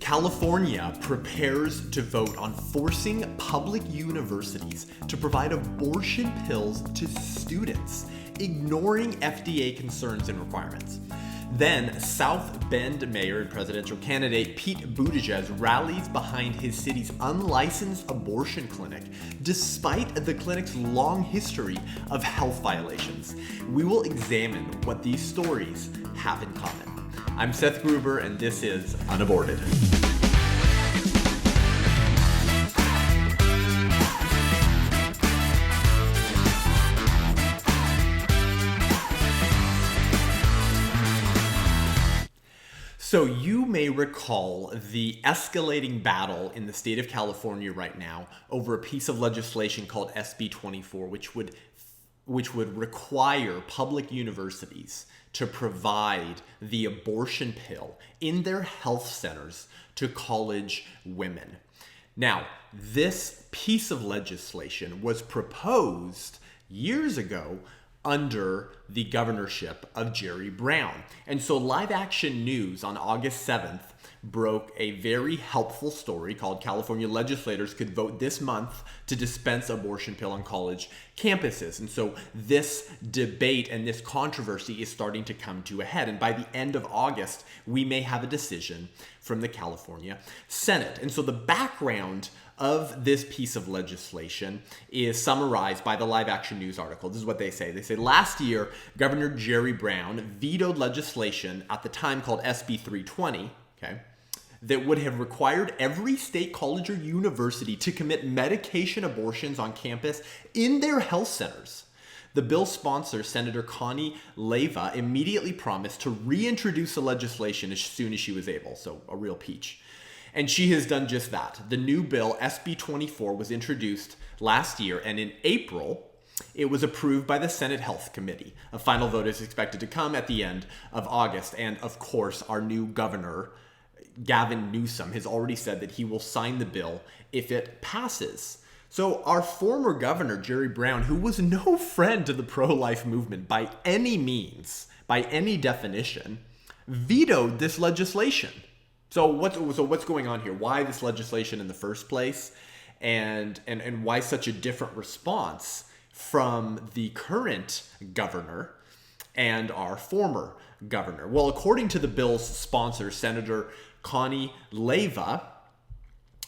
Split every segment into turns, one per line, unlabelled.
California prepares to vote on forcing public universities to provide abortion pills to students, ignoring FDA concerns and requirements. Then, South Bend Mayor and presidential candidate Pete Buttigieg rallies behind his city's unlicensed abortion clinic, despite the clinic's long history of health violations. We will examine what these stories have in common. I'm Seth Gruber, and this is UnAborted. So you may recall the escalating battle in the state of California right now over a piece of legislation called SB 24, which would require public universities to provide the abortion pill in their health centers to college women. Now, this piece of legislation was proposed years ago under the governorship of Jerry Brown. And so Live Action News on August 7th broke a very helpful story called California Legislators Could Vote This Month to Dispense Abortion Pill on College Campuses. And so this debate and this controversy is starting to come to a head. And by the end of August, we may have a decision from the California Senate. And so the background of this piece of legislation is summarized by the Live Action News article. This is what they say. They say, last year, Governor Jerry Brown vetoed legislation at the time called SB 320, that would have required every state college or university to commit medication abortions on campus in their health centers. The bill's sponsor, Senator Connie, Leiva, immediately promised to reintroduce the legislation as soon as she was able, so a real peach. And she has done just that. The new bill, SB 24, was introduced last year, and in April, it was approved by the Senate Health Committee. A final vote is expected to come at the end of August. And of course, our new governor, Gavin Newsom, has already said that he will sign the bill if it passes. So our former governor, Jerry Brown, who was no friend to the pro-life movement by any means, by any definition, vetoed this legislation. So what's going on here? Why this legislation in the first place? And why such a different response from the current governor and our former governor? Well, according to the bill's sponsor, Senator Connie, Leiva,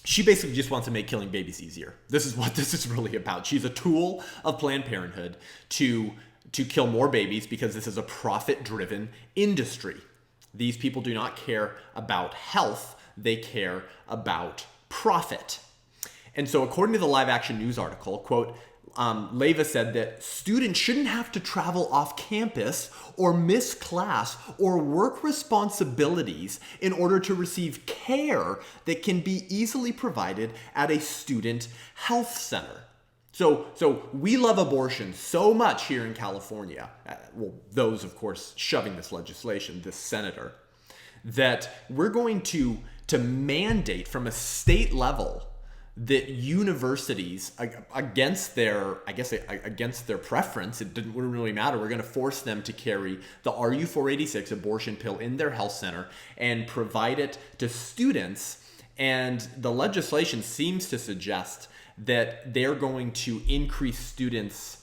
she basically just wants to make killing babies easier. This is what this is really about. She's a tool of Planned Parenthood to kill more babies because this is a profit-driven industry. These people do not care about health, they care about profit. And so according to the Live Action News article, quote, Leiva said that students shouldn't have to travel off campus or miss class or work responsibilities in order to receive care that can be easily provided at a student health center. So we love abortion so much here in California, well, those, of course, shoving this legislation, this senator, that we're going to mandate from a state level that universities, against their preference, it wouldn't really matter, we're going to force them to carry the RU486 abortion pill in their health center and provide it to students. And the legislation seems to suggest that they're going to increase students'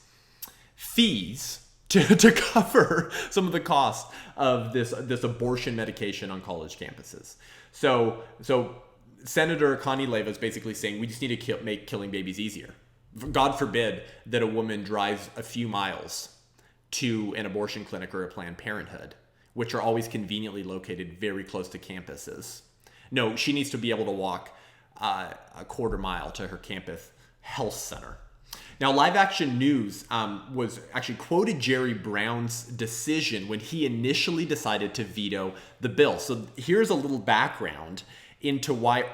fees to cover some of the cost of this abortion medication on college campuses. So Senator Connie Leiva is basically saying we just need to make killing babies easier. God forbid that a woman drives a few miles to an abortion clinic or a Planned Parenthood, which are always conveniently located very close to campuses. No, she needs to be able to walk a quarter mile to her campus health center. Now, Live Action News was actually quoted Jerry Brown's decision when he initially decided to veto the bill. So here's a little background into why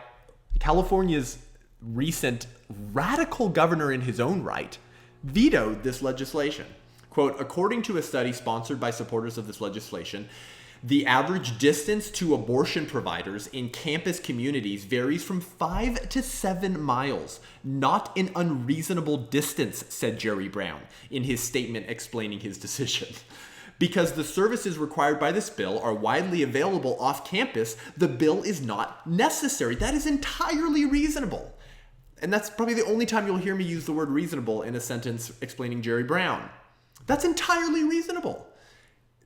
California's recent radical governor in his own right vetoed this legislation. Quote, according to a study sponsored by supporters of this legislation, the average distance to abortion providers in campus communities varies from 5 to 7 miles, not an unreasonable distance, said Jerry Brown in his statement explaining his decision. Because the services required by this bill are widely available off campus, the bill is not necessary. That is entirely reasonable. And that's probably the only time you'll hear me use the word reasonable in a sentence explaining Jerry Brown. That's entirely reasonable.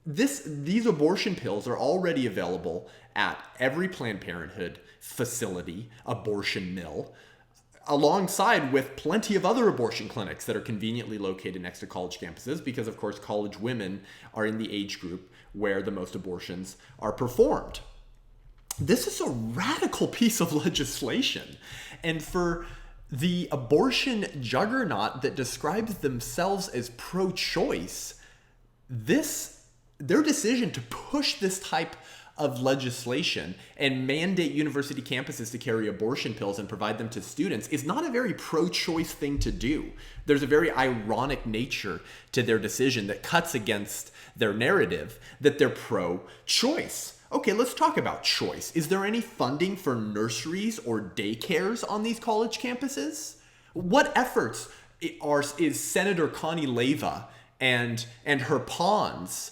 These abortion pills are already available at every Planned Parenthood facility, abortion mill, alongside with plenty of other abortion clinics that are conveniently located next to college campuses because, of course, college women are in the age group where the most abortions are performed. This is a radical piece of legislation. And for the abortion juggernaut that describes themselves as pro-choice, their decision to push this type of legislation and mandate university campuses to carry abortion pills and provide them to students is not a very pro-choice thing to do. There's a very ironic nature to their decision that cuts against their narrative that they're pro-choice. Okay, let's talk about choice. Is there any funding for nurseries or daycares on these college campuses? What efforts is Senator Connie Leiva and her pawns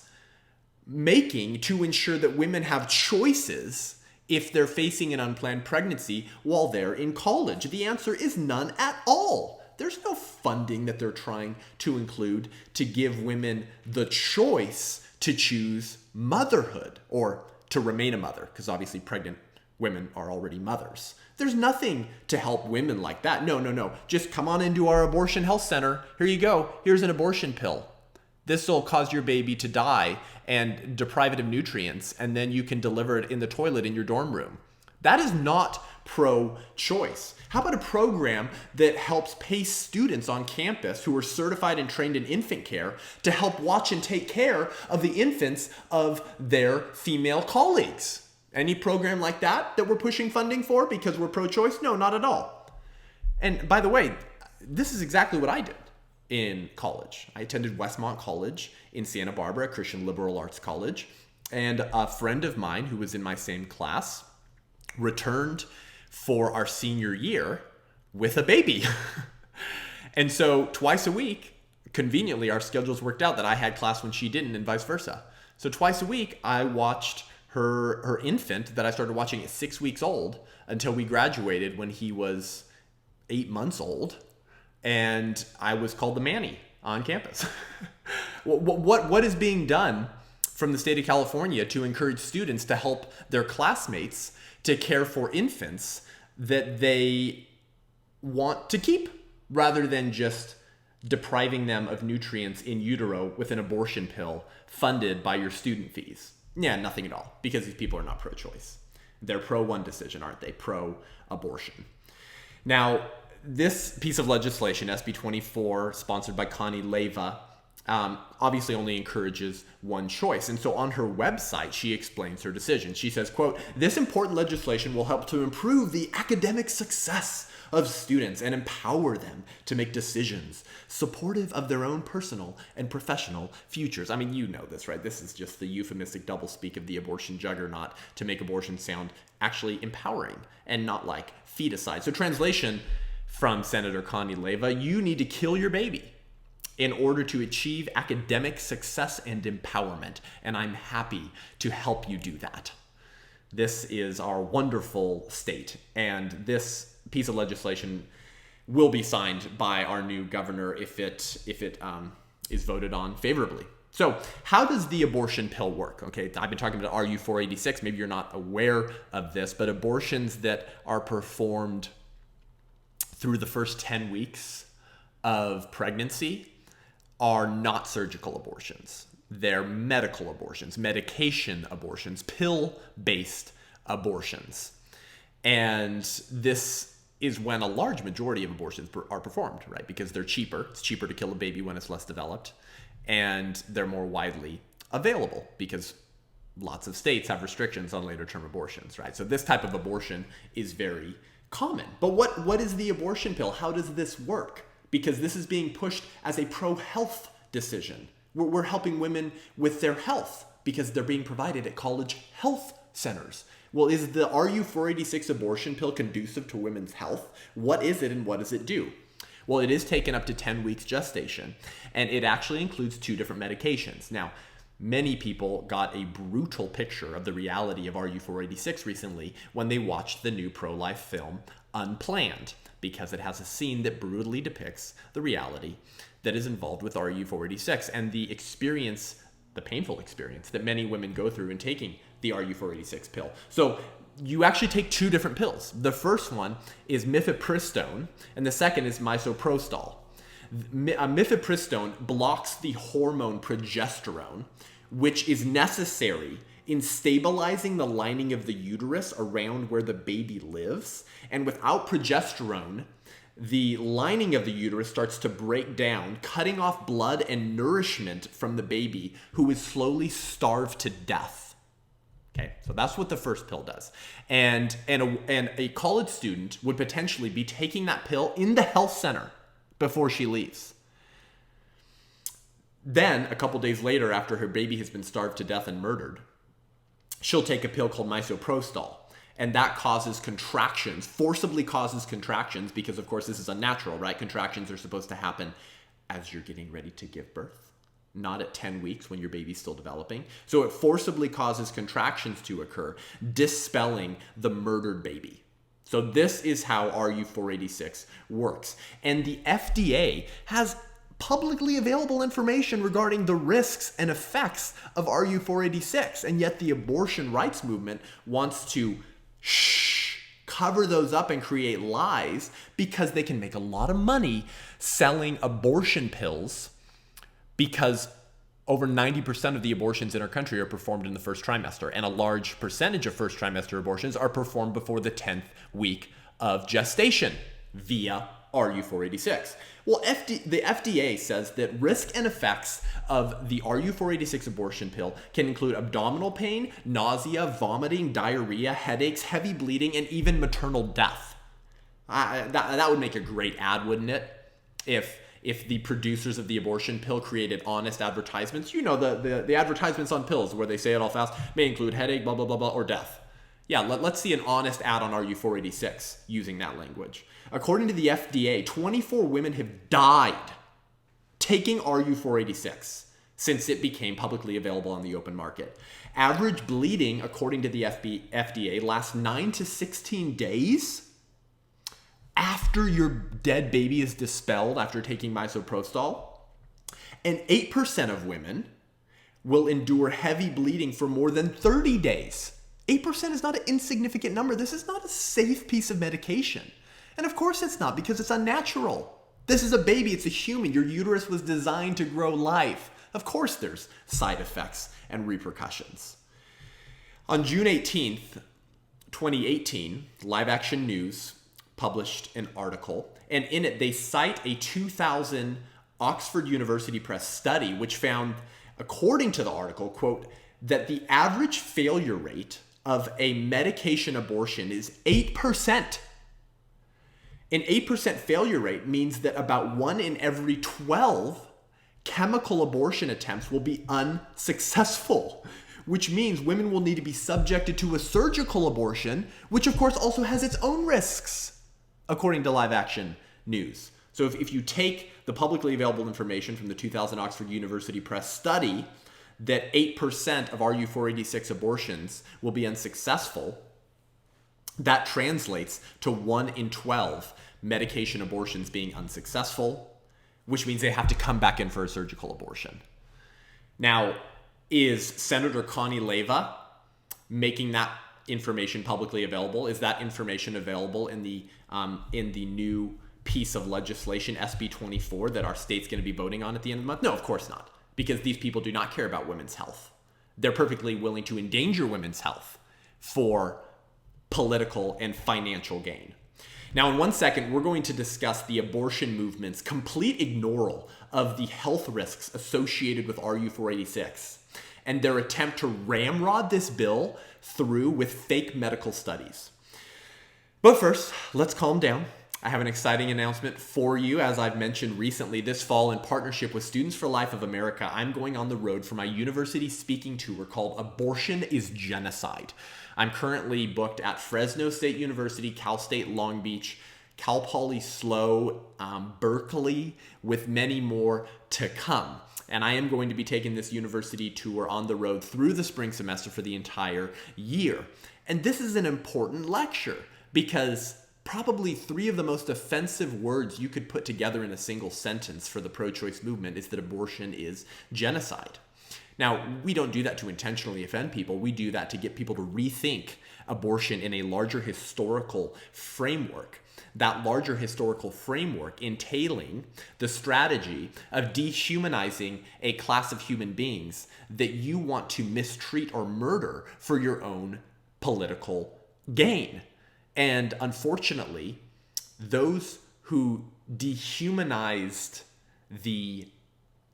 making to ensure that women have choices if they're facing an unplanned pregnancy while they're in college? The answer is none at all. There's no funding that they're trying to include to give women the choice to choose motherhood or to remain a mother, because obviously pregnant women are already mothers. There's nothing to help women like that. No. Just come on into our abortion health center. Here you go. Here's an abortion pill. This will cause your baby to die and deprive it of nutrients, and then you can deliver it in the toilet in your dorm room. That is not pro-choice. How about a program that helps pay students on campus who are certified and trained in infant care to help watch and take care of the infants of their female colleagues? Any program like that we're pushing funding for because we're pro-choice? No, not at all. And by the way, this is exactly what I did in college. I attended Westmont College in Santa Barbara, a Christian liberal arts college, and a friend of mine who was in my same class returned for our senior year with a baby. And so twice a week, conveniently, our schedules worked out that I had class when she didn't and vice versa. So twice a week, I watched her infant that I started watching at 6 weeks old until we graduated when he was 8 months old. And I was called the Manny on campus. What is being done from the state of California to encourage students to help their classmates to care for infants that they want to keep, rather than just depriving them of nutrients in utero with an abortion pill funded by your student fees? Yeah, nothing at all, because these people are not pro-choice. They're pro-one decision, aren't they? Pro-abortion. Now, this piece of legislation, SB 24, sponsored by Connie Leiva, obviously only encourages one choice. And so on her website, she explains her decision. She says, quote, "This important legislation will help to improve the academic success of students and empower them to make decisions supportive of their own personal and professional futures." I mean, you know this, right? This is just the euphemistic doublespeak of the abortion juggernaut to make abortion sound actually empowering and not like feticide. So translation from Senator Connie Leiva: you need to kill your baby in order to achieve academic success and empowerment. And I'm happy to help you do that. This is our wonderful state. And this piece of legislation will be signed by our new governor if it is voted on favorably. So how does the abortion pill work? Okay, I've been talking about RU 486. Maybe you're not aware of this, but abortions that are performed through the first 10 weeks of pregnancy are not surgical abortions. They're medical abortions, medication abortions, pill-based abortions. And this is when a large majority of abortions are performed, right? Because they're cheaper. It's cheaper to kill a baby when it's less developed. And they're more widely available because lots of states have restrictions on later-term abortions, right? So this type of abortion is very common. But what is the abortion pill? How does this work? Because this is being pushed as a pro-health decision. We're helping women with their health because they're being provided at college health centers. Well, is the RU 486 abortion pill conducive to women's health? What is it and what does it do? Well, it is taken up to 10 weeks gestation, and it actually includes 2 different medications. Now, Many people got a brutal picture of the reality of RU486 recently when they watched the new pro-life film Unplanned, because it has a scene that brutally depicts the reality that is involved with RU486 and the experience, the painful experience that many women go through in taking the RU486 pill. So you actually take two different pills. The first one is mifepristone, and the second is misoprostol. Mifepristone blocks the hormone progesterone, which is necessary in stabilizing the lining of the uterus around where the baby lives. And without progesterone, the lining of the uterus starts to break down, cutting off blood and nourishment from the baby, who is slowly starved to death. Okay, so that's what the first pill does. And a college student would potentially be taking that pill in the health center before she leaves. Then, a couple days later, after her baby has been starved to death and murdered, she'll take a pill called misoprostol. And that causes contractions, forcibly causes contractions, because of course this is unnatural, right? Contractions are supposed to happen as you're getting ready to give birth, not at 10 weeks when your baby's still developing. So it forcibly causes contractions to occur, dispelling the murdered baby. So this is how RU486 works. And the FDA has publicly available information regarding the risks and effects of RU486. And yet the abortion rights movement wants to cover those up and create lies because they can make a lot of money selling abortion pills, because over 90% of the abortions in our country are performed in the first trimester, and a large percentage of first trimester abortions are performed before the 10th week of gestation via RU486. Well, the FDA says that risk and effects of the RU486 abortion pill can include abdominal pain, nausea, vomiting, diarrhea, headaches, heavy bleeding, and even maternal death. That would make a great ad, wouldn't it? If the producers of the abortion pill created honest advertisements. You know, the advertisements on pills where they say it all fast, may include headache, blah, blah, blah, blah, or death. Yeah, let's see an honest ad on RU486 using that language. According to the FDA, 24 women have died taking RU486 since it became publicly available on the open market. Average bleeding, according to the FDA, lasts 9 to 16 days after your dead baby is dispelled after taking misoprostol. And 8% of women will endure heavy bleeding for more than 30 days. 8% is not an insignificant number. This is not a safe piece of medication. And of course it's not, because it's unnatural. This is a baby, it's a human. Your uterus was designed to grow life. Of course there's side effects and repercussions. On June 18th, 2018, Live Action News published an article, and in it they cite a 2000 Oxford University Press study which found, according to the article, quote, that the average failure rate of a medication abortion is 8%. An 8% failure rate means that about 1 in every 12 chemical abortion attempts will be unsuccessful, which means women will need to be subjected to a surgical abortion, which of course also has its own risks, according to Live Action News. So if you take the publicly available information from the 2000 Oxford University Press study that 8% of RU486 abortions will be unsuccessful, that translates to 1 in 12 medication abortions being unsuccessful, which means they have to come back in for a surgical abortion. Now, is Senator Connie Leiva making that information publicly available? Is that information available in the new piece of legislation, SB 24, that our state's going to be voting on at the end of the month? No, of course not, because these people do not care about women's health. They're perfectly willing to endanger women's health for political and financial gain. Now, in 1 second, we're going to discuss the abortion movement's complete ignoral of the health risks associated with RU486 and their attempt to ramrod this bill through with fake medical studies. But first, let's calm down. I have an exciting announcement for you. As I've mentioned recently, this fall, in partnership with Students for Life of America, I'm going on the road for my university speaking tour called Abortion is Genocide. I'm currently booked at Fresno State University, Cal State Long Beach, Cal Poly SLO, Berkeley, with many more to come. And I am going to be taking this university tour on the road through the spring semester for the entire year. And this is an important lecture because probably 3 of the most offensive words you could put together in a single sentence for the pro-choice movement is that abortion is genocide. Now, we don't do that to intentionally offend people. We do that to get people to rethink abortion in a larger historical framework. That larger historical framework entailing the strategy of dehumanizing a class of human beings that you want to mistreat or murder for your own political gain. And unfortunately, those who dehumanized the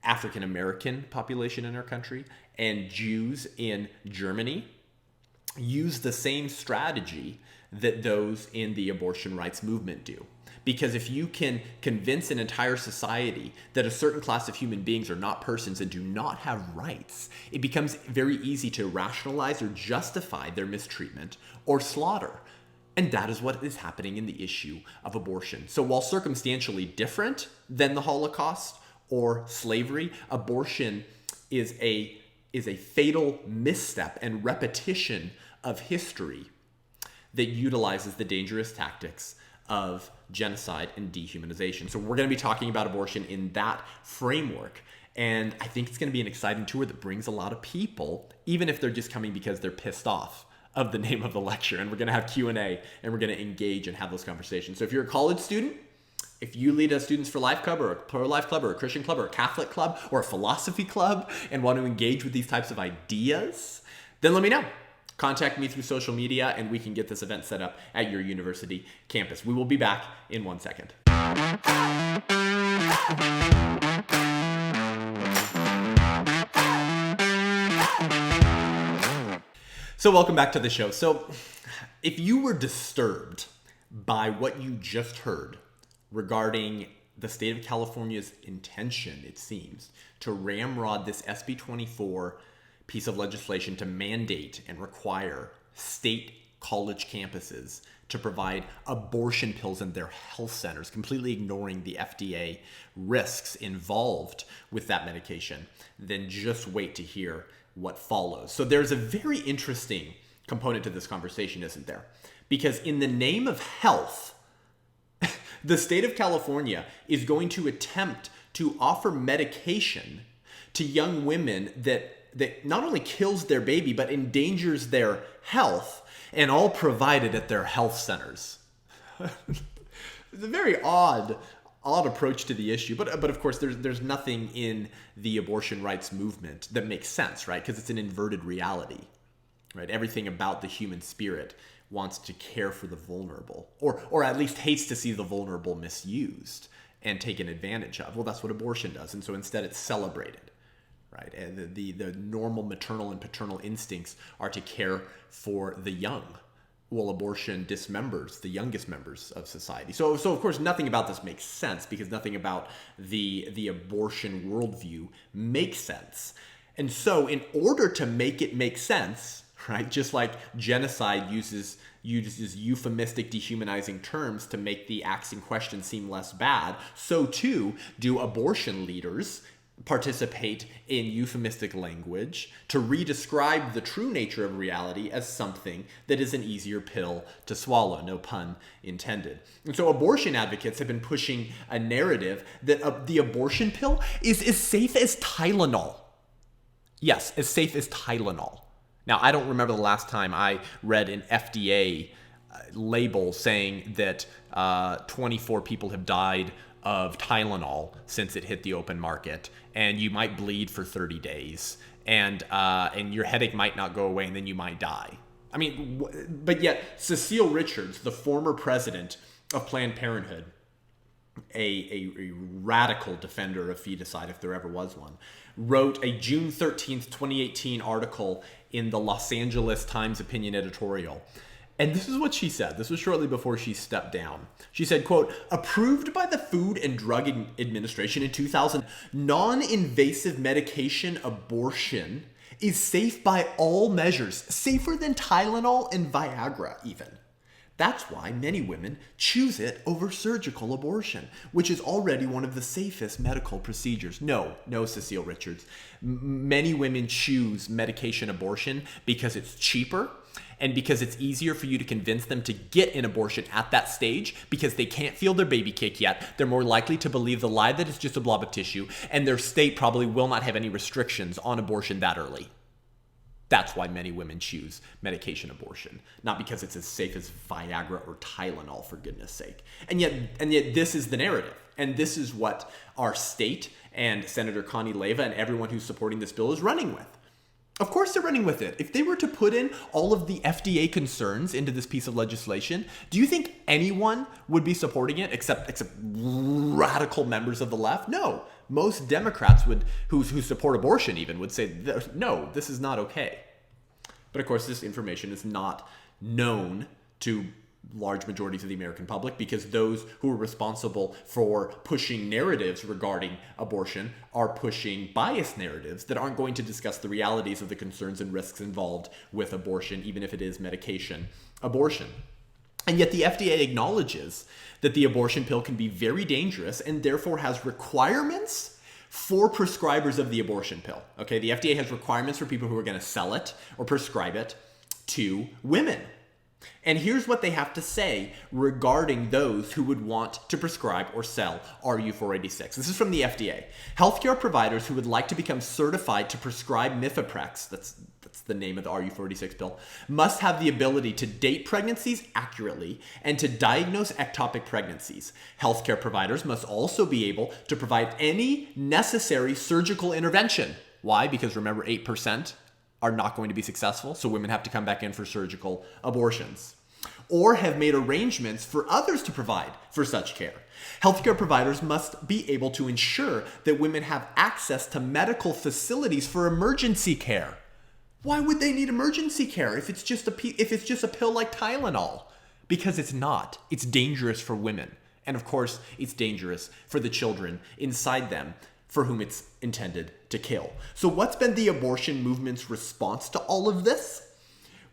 African American population in our country and Jews in Germany use the same strategy that those in the abortion rights movement do. Because if you can convince an entire society that a certain class of human beings are not persons and do not have rights, it becomes very easy to rationalize or justify their mistreatment or slaughter. And that is what is happening in the issue of abortion. So while circumstantially different than the Holocaust or slavery, abortion is a fatal misstep and repetition of history that utilizes the dangerous tactics of genocide and dehumanization. So we're going to be talking about abortion in that framework. And I think it's going to be an exciting tour that brings a lot of people, even if they're just coming because they're pissed off of the name of the lecture. And we're going to have Q&A and we're going to engage and have those conversations. So if you're a college student, if you lead a Students for Life club or a pro-life club or a Christian club or a Catholic club or a philosophy club and want to engage with these types of ideas, then let me know. Contact me through social media and we can get this event set up at your university campus. We will be back in 1 second. So welcome back to the show. So if you were disturbed by what you just heard regarding the state of California's intention, it seems, to ramrod this SB 24 piece of legislation to mandate and require state college campuses to provide abortion pills in their health centers, completely ignoring the FDA risks involved with that medication, then just wait to hear what follows. So there's a very interesting component to this conversation, isn't there? Because in the name of health, the state of California is going to attempt to offer medication to young women that not only kills their baby, but endangers their health, and all provided at their health centers. It's a very odd approach to the issue, but of course there's nothing in the abortion rights movement that makes sense, right? Because it's an inverted reality, right? Everything about the human spirit wants to care for the vulnerable, or at least hates to see the vulnerable misused and taken advantage of. Well, that's what abortion does, and so instead it's celebrated. Right? And the normal maternal and paternal instincts are to care for the young. Well, abortion dismembers the youngest members of society. So of course, nothing about this makes sense because nothing about the abortion worldview makes sense. And so in order to make it make sense, right, just like genocide uses euphemistic, dehumanizing terms to make the acts in question seem less bad, so too do abortion leaders participate in euphemistic language to redescribe the true nature of reality as something that is an easier pill to swallow, no pun intended. And so abortion advocates have been pushing a narrative that the abortion pill is as safe as Tylenol. Yes, as safe as Tylenol. Now, I don't remember the last time I read an FDA label saying that 24 people have died of Tylenol since it hit the open market, and you might bleed for 30 days, and your headache might not go away, and then you might die. I mean, but yet Cecile Richards, the former president of Planned Parenthood, a radical defender of feticide, if there ever was one, wrote a June 13th, 2018 article in the Los Angeles Times opinion editorial. And this is what she said. This was shortly before she stepped down. She said, quote, "Approved by the Food and Drug Administration in 2000, non-invasive medication abortion is safe by all measures, safer than Tylenol and Viagra even. That's why many women choose it over surgical abortion, which is already one of the safest medical procedures. No, Cecile Richards. Many women choose medication abortion because it's cheaper and because it's easier for you to convince them to get an abortion at that stage because they can't feel their baby kick yet. They're more likely to believe the lie that it's just a blob of tissue, and their state probably will not have any restrictions on abortion that early. That's why many women choose medication abortion, not because it's as safe as Viagra or Tylenol, for goodness sake. And yet this is the narrative. And this is what our state and Senator Connie Leiva and everyone who's supporting this bill is running with. Of course they're running with it. If they were to put in all of the FDA concerns into this piece of legislation, do you think anyone would be supporting it except radical members of the left? No. Most Democrats who support abortion even would say, no, this is not okay. But of course, this information is not known to large majorities of the American public because those who are responsible for pushing narratives regarding abortion are pushing biased narratives that aren't going to discuss the realities of the concerns and risks involved with abortion, even if it is medication abortion. And yet the FDA acknowledges that the abortion pill can be very dangerous and therefore has requirements for prescribers of the abortion pill. Okay, the FDA has requirements for people who are going to sell it or prescribe it to women. And here's what they have to say regarding those who would want to prescribe or sell RU486. This is from the FDA. Healthcare providers who would like to become certified to prescribe Mifeprex, that's the name of the RU486 pill, must have the ability to date pregnancies accurately and to diagnose ectopic pregnancies. Healthcare providers must also be able to provide any necessary surgical intervention. Why? Because remember, 8% are not going to be successful, so women have to come back in for surgical abortions, or have made arrangements for others to provide for such care. Healthcare providers must be able to ensure that women have access to medical facilities for emergency care. Why would they need emergency care if it's just a pill like Tylenol? Because it's not. It's dangerous for women. And of course, it's dangerous for the children inside them for whom it's intended to kill. So what's been the abortion movement's response to all of this?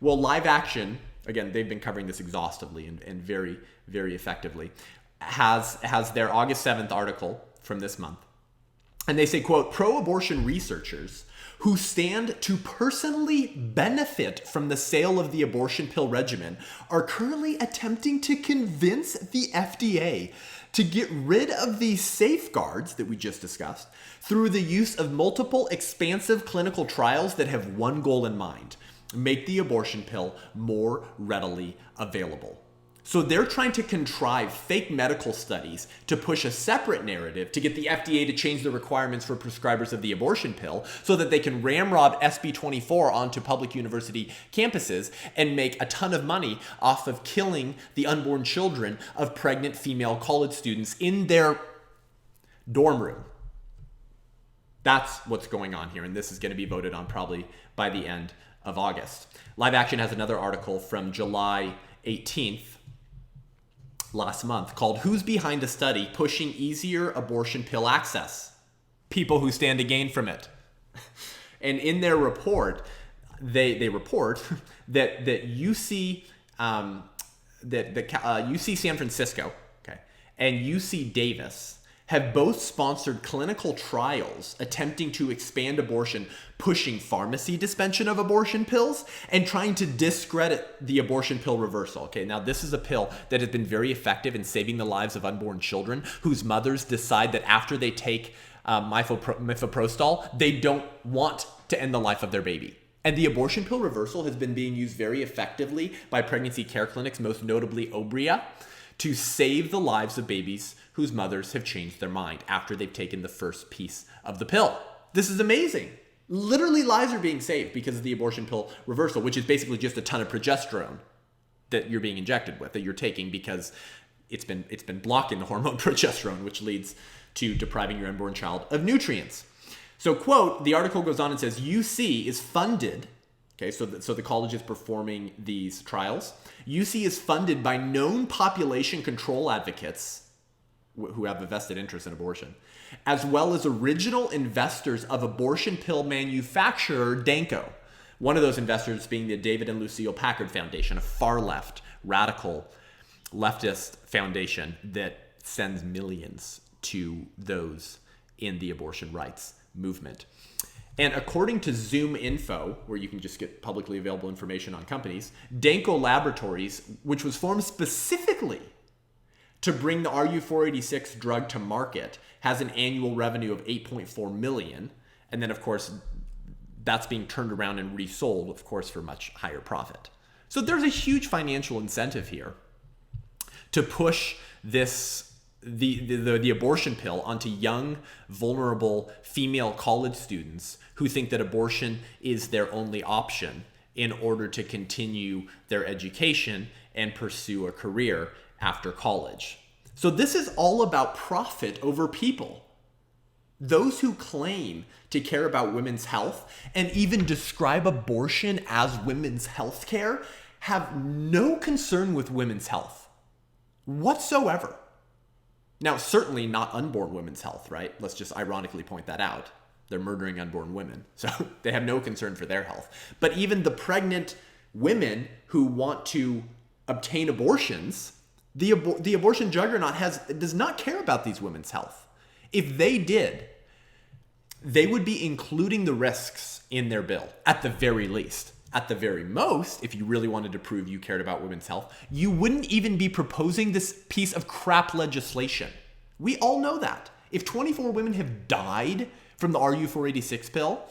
Well, Live Action, again, they've been covering this exhaustively and very, very effectively, has their August 7th article from this month. And they say, quote, pro-abortion researchers who stand to personally benefit from the sale of the abortion pill regimen are currently attempting to convince the FDA to get rid of these safeguards that we just discussed through the use of multiple expansive clinical trials that have one goal in mind: make the abortion pill more readily available. So they're trying to contrive fake medical studies to push a separate narrative to get the FDA to change the requirements for prescribers of the abortion pill so that they can ramrod SB 24 onto public university campuses and make a ton of money off of killing the unborn children of pregnant female college students in their dorm room. That's what's going on here, and this is going to be voted on probably by the end of August. Live Action has another article from July 18th, last month, called "Who's Behind a Study Pushing Easier Abortion Pill Access? People Who Stand to Gain from It." And in their report, they report that UC UC San Francisco, okay, and UC Davis have both sponsored clinical trials attempting to expand abortion, pushing pharmacy dispensation of abortion pills, and trying to discredit the abortion pill reversal. Okay, now this is a pill that has been very effective in saving the lives of unborn children whose mothers decide that after they take mifeprostol, they don't want to end the life of their baby. And the abortion pill reversal has been being used very effectively by pregnancy care clinics, most notably Obria, to save the lives of babies whose mothers have changed their mind after they've taken the first piece of the pill. This is amazing. Literally lives are being saved because of the abortion pill reversal, which is basically just a ton of progesterone that you're being injected with, that you're taking because it's been blocking the hormone progesterone, which leads to depriving your unborn child of nutrients. So, quote, the article goes on and says, UC is funded. Okay, so the college is performing these trials. UC is funded by known population control advocates who have a vested interest in abortion, as well as original investors of abortion pill manufacturer Danco. One of those investors being the David and Lucille Packard Foundation, a far-left radical leftist foundation that sends millions to those in the abortion rights movement. And according to Zoom Info, where you can just get publicly available information on companies, Danko Laboratories, which was formed specifically to bring the RU486 drug to market, has an annual revenue of $8.4 million. And then, of course, that's being turned around and resold, of course, for much higher profit. So there's a huge financial incentive here to push the abortion pill onto young, vulnerable female college students who think that abortion is their only option in order to continue their education and pursue a career after college. So this is all about profit over people. Those who claim to care about women's health and even describe abortion as women's health care have no concern with women's health whatsoever. Now, certainly not unborn women's health, right? Let's just ironically point that out. They're murdering unborn women, so they have no concern for their health. But even the pregnant women who want to obtain abortions, the abortion juggernaut does not care about these women's health. If they did, they would be including the risks in their bill, at the very least. At the very most, if you really wanted to prove you cared about women's health, you wouldn't even be proposing this piece of crap legislation. We all know that. If 24 women have died from the RU486 pill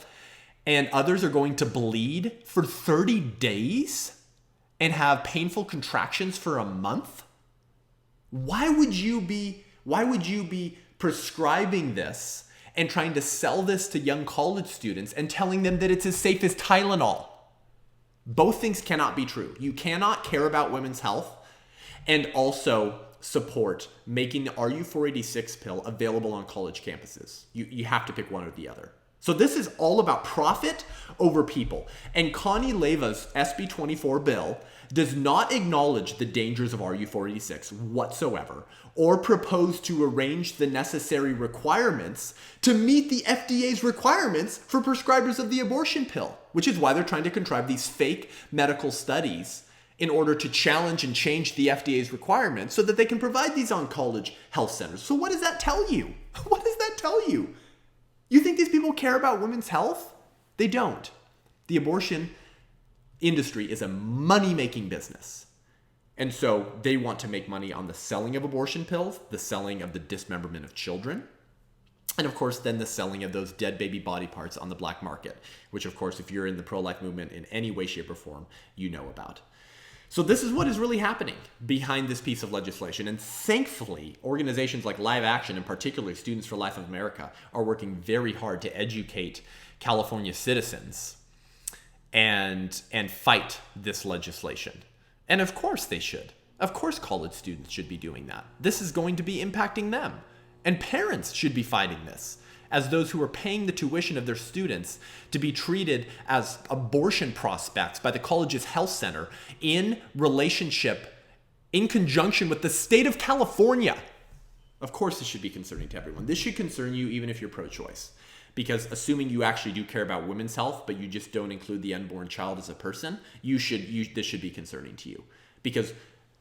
and others are going to bleed for 30 days and have painful contractions for a month, why would you be prescribing this and trying to sell this to young college students and telling them that it's as safe as Tylenol? Both things cannot be true. You cannot care about women's health and also support making the RU486 pill available on college campuses. You have to pick one or the other. So this is all about profit over people. And Connie Leiva's SB 24 bill does not acknowledge the dangers of RU486 whatsoever, or propose to arrange the necessary requirements to meet the FDA's requirements for prescribers of the abortion pill, which is why they're trying to contrive these fake medical studies in order to challenge and change the FDA's requirements so that they can provide these on college health centers. So what does that tell you? What does that tell you? You think these people care about women's health? They don't. The abortion industry is a money-making business. And so they want to make money on the selling of abortion pills, the selling of the dismemberment of children, and of course then the selling of those dead baby body parts on the black market, which of course if you're in the pro-life movement in any way, shape, or form, you know about. So this is what is really happening behind this piece of legislation. And thankfully, organizations like Live Action, and particularly Students for Life of America, are working very hard to educate California citizens and fight this legislation. And of course they should. Of course college students should be doing that. This is going to be impacting them. And parents should be fighting this, as those who are paying the tuition of their students to be treated as abortion prospects by the college's health center in relationship, in conjunction with the state of California. Of course, this should be concerning to everyone. This should concern you even if you're pro-choice. Because assuming you actually do care about women's health, but you just don't include the unborn child as a person, this should be concerning to you. Because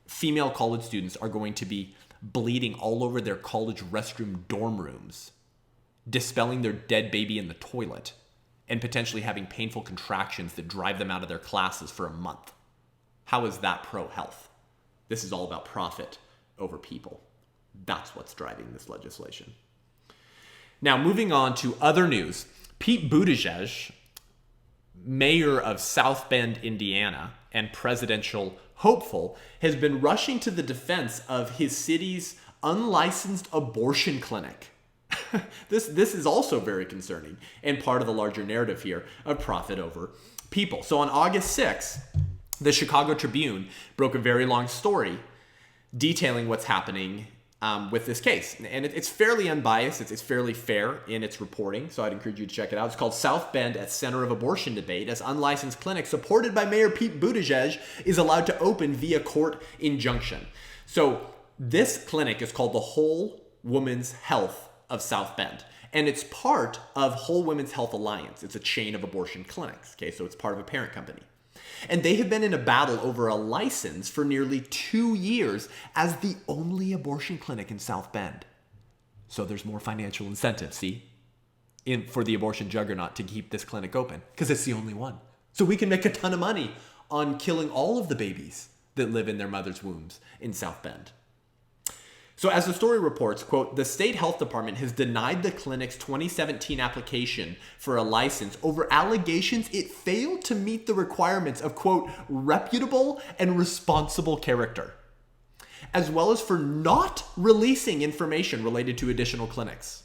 female college students are going to be bleeding all over their college restroom dorm rooms, dispelling their dead baby in the toilet, and potentially having painful contractions that drive them out of their classes for a month. How is that pro-health? This is all about profit over people. That's what's driving this legislation. Now, moving on to other news. Pete Buttigieg, mayor of South Bend, Indiana, and presidential hopeful, has been rushing to the defense of his city's unlicensed abortion clinic. This is also very concerning and part of the larger narrative here of profit over people. So on August 6th, the Chicago Tribune broke a very long story detailing what's happening with this case. And it's fairly unbiased. It's fairly fair in its reporting. So I'd encourage you to check it out. It's called South Bend at Center of Abortion Debate as Unlicensed Clinic supported by Mayor Pete Buttigieg is allowed to open via court injunction. So this clinic is called the Whole Woman's Health of South Bend. And it's part of Whole Women's Health Alliance. It's a chain of abortion clinics. Okay, so it's part of a parent company. And they have been in a battle over a license for nearly 2 years as the only abortion clinic in South Bend. So there's more financial incentive, see, for the abortion juggernaut to keep this clinic open, because it's the only one. So we can make a ton of money on killing all of the babies that live in their mother's wombs in South Bend. So as the story reports, quote, the state health department has denied the clinic's 2017 application for a license over allegations it failed to meet the requirements of, quote, reputable and responsible character, as well as for not releasing information related to additional clinics.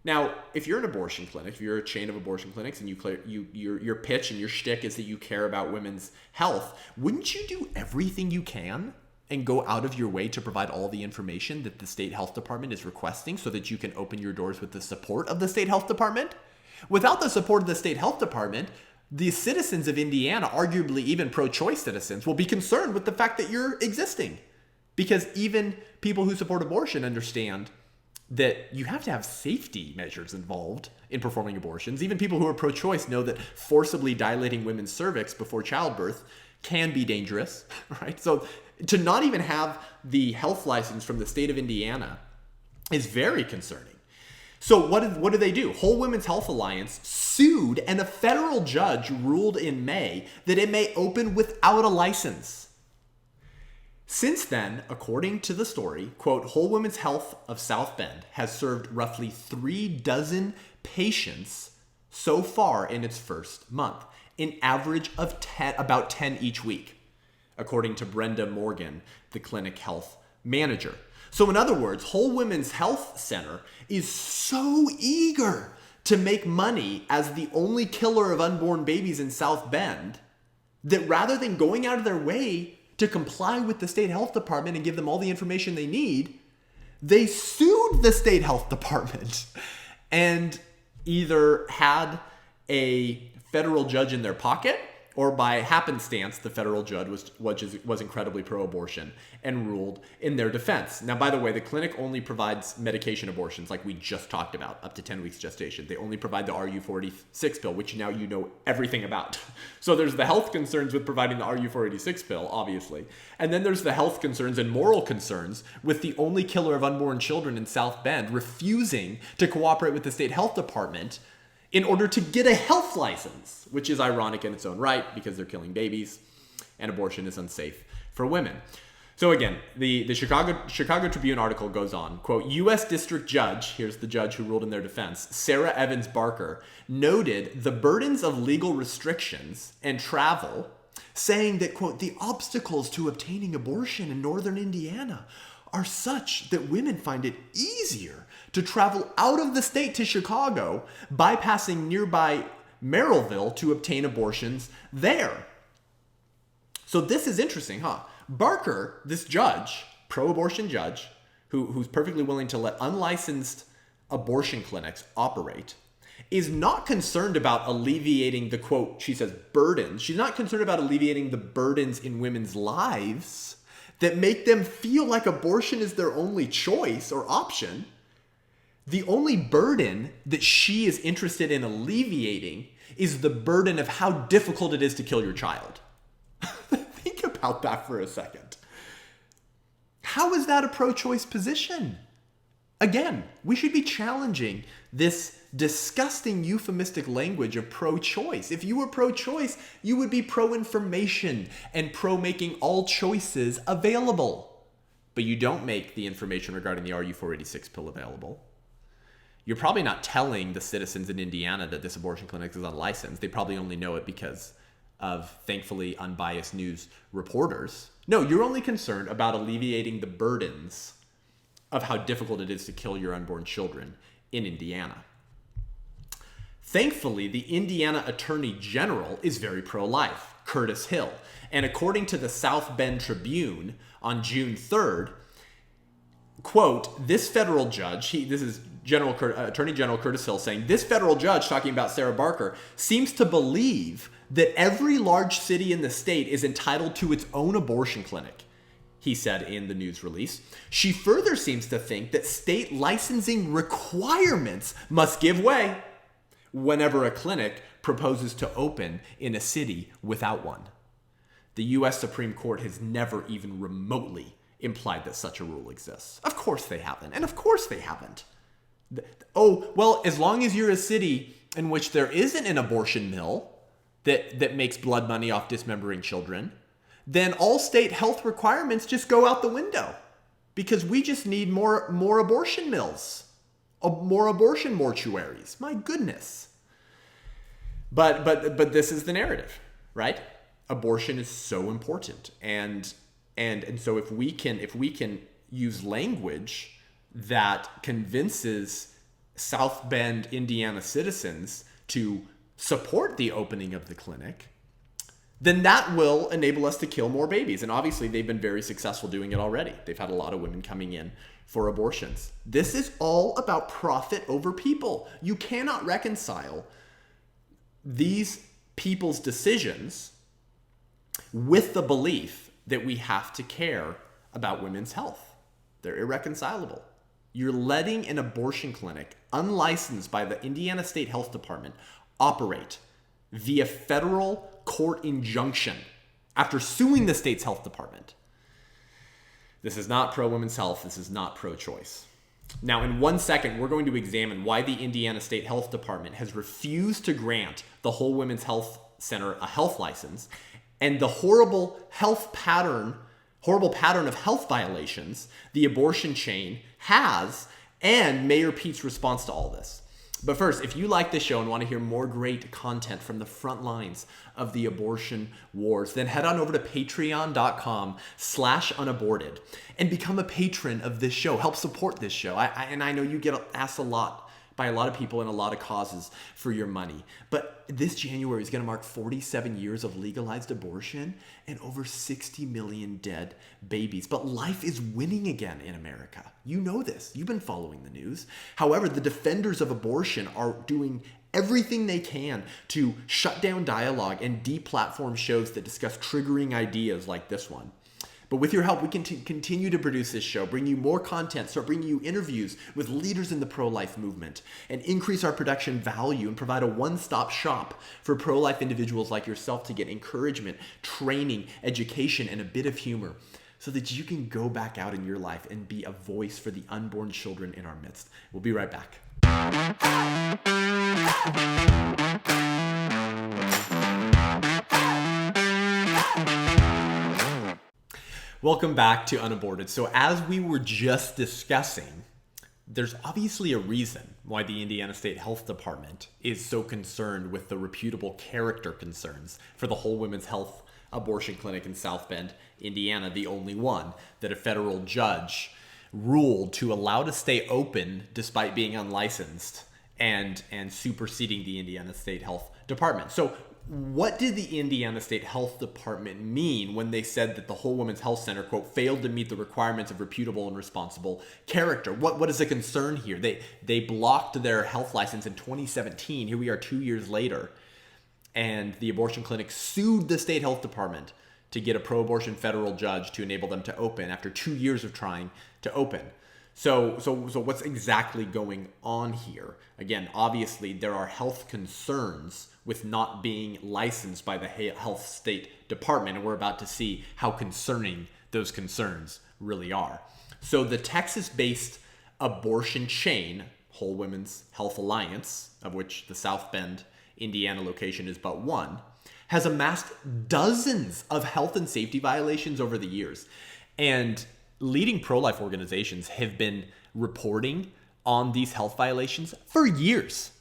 Now, if you're an abortion clinic, if you're a chain of abortion clinics and your pitch and your shtick is that you care about women's health, wouldn't you do everything you can and go out of your way to provide all the information that the state health department is requesting so that you can open your doors with the support of the state health department? Without the support of the state health department, the citizens of Indiana, arguably even pro-choice citizens, will be concerned with the fact that you're existing. Because even people who support abortion understand that you have to have safety measures involved in performing abortions. Even people who are pro-choice know that forcibly dilating women's cervix before childbirth can be dangerous, right? So to not even have the health license from the state of Indiana is very concerning. So what do they do? Whole Women's Health Alliance sued, and a federal judge ruled in May that it may open without a license. Since then, according to the story, quote, Whole Women's Health of South Bend has served roughly 36 patients so far in its first month, an average of about 10 each week, according to Brenda Morgan, the clinic health manager. So in other words, Whole Women's Health Center is so eager to make money as the only killer of unborn babies in South Bend that rather than going out of their way to comply with the state health department and give them all the information they need, they sued the state health department and either had a federal judge in their pocket, or by happenstance, the federal judge was incredibly pro-abortion and ruled in their defense. Now, by the way, the clinic only provides medication abortions like we just talked about, up to 10 weeks gestation. They only provide the RU486 pill, which now you know everything about. So there's the health concerns with providing the RU486 pill, obviously. And then there's the health concerns and moral concerns with the only killer of unborn children in South Bend refusing to cooperate with the state health department in order to get a health license, which is ironic in its own right because they're killing babies and abortion is unsafe for women. So again, the Chicago Tribune article goes on, quote, U.S. District Judge, here's the judge who ruled in their defense, Sarah Evans Barker, noted the burdens of legal restrictions and travel, saying that, quote, the obstacles to obtaining abortion in northern Indiana are such that women find it easier to travel out of the state to Chicago, bypassing nearby Merrillville to obtain abortions there. So this is interesting, huh? Barker, this judge, pro-abortion judge, who's perfectly willing to let unlicensed abortion clinics operate, is not concerned about alleviating the, quote, she says, burdens. She's not concerned about alleviating the burdens in women's lives that make them feel like abortion is their only choice or option. The only burden that she is interested in alleviating is the burden of how difficult it is to kill your child. Think about that for a second. How is that a pro-choice position? Again, we should be challenging this disgusting euphemistic language of pro-choice. If you were pro-choice, you would be pro-information and pro-making all choices available. But you don't make the information regarding the RU486 pill available. You're probably not telling the citizens in Indiana that this abortion clinic is unlicensed. They probably only know it because of, thankfully, unbiased news reporters. No, you're only concerned about alleviating the burdens of how difficult it is to kill your unborn children in Indiana. Thankfully, the Indiana Attorney General is very pro-life, Curtis Hill. And according to the South Bend Tribune on June 3rd, quote, this federal judge, this is Attorney General Curtis Hill saying, this federal judge, talking about Sarah Barker, seems to believe that every large city in the state is entitled to its own abortion clinic, he said in the news release. She further seems to think that state licensing requirements must give way, whenever a clinic proposes to open in a city without one. The U.S. Supreme Court has never even remotely implied that such a rule exists. Of course they haven't, and of course they haven't. Oh, well, as long as you're a city in which there isn't an abortion mill that makes blood money off dismembering children, then all state health requirements just go out the window, because we just need more abortion mills, more abortion mortuaries. My goodness. But this is the narrative, right? Abortion is so important, and so if we can use language that convinces South Bend, Indiana citizens to support the opening of the clinic, then that will enable us to kill more babies. And obviously they've been very successful doing it already. They've had a lot of women coming in for abortions. This is all about profit over people. You cannot reconcile these people's decisions with the belief that we have to care about women's health. They're irreconcilable. You're letting an abortion clinic, unlicensed by the Indiana State Health Department, operate via federal court injunction after suing the state's health department. This is not pro-women's health. This is not pro-choice. Now, in 1 second, we're going to examine why the Indiana State Health Department has refused to grant the Whole Women's Health Center a health license, and the horrible pattern of health violations the abortion chain has, and Mayor Pete's response to all this. But first, if you like this show and want to hear more great content from the front lines of the abortion wars, then head on over to patreon.com/unaborted and become a patron of this show. Help support this show. I know you get asked a lot by a lot of people and a lot of causes for your money. But this January is going to mark 47 years of legalized abortion and over 60 million dead babies. But life is winning again in America. You know this. You've been following the news. However, the defenders of abortion are doing everything they can to shut down dialogue and deplatform shows that discuss triggering ideas like this one. But with your help, we can continue to produce this show, bring you more content, start bringing you interviews with leaders in the pro-life movement, and increase our production value and provide a one-stop shop for pro-life individuals like yourself to get encouragement, training, education, and a bit of humor so that you can go back out in your life and be a voice for the unborn children in our midst. We'll be right back. Welcome back to UnAborted. So as we were just discussing, there's obviously a reason why the Indiana State Health Department is so concerned with the reputable character concerns for the Whole Women's Health Abortion Clinic in South Bend, Indiana, the only one that a federal judge ruled to allow to stay open despite being unlicensed and superseding the Indiana State Health Department. So what did the Indiana State Health Department mean when they said that the Whole Women's Health Center, quote, failed to meet the requirements of reputable and responsible character? What is the concern here? They blocked their health license in 2017. Here we are 2 years later. And the abortion clinic sued the state health department to get a pro-abortion federal judge to enable them to open after 2 years of trying to open. So what's exactly going on here? Again, obviously there are health concerns with not being licensed by the health state department, and we're about to see how concerning those concerns really are. So the Texas-based abortion chain, Whole Women's Health Alliance, of which the South Bend, Indiana location is but one, has amassed dozens of health and safety violations over the years. And leading pro-life organizations have been reporting on these health violations for years.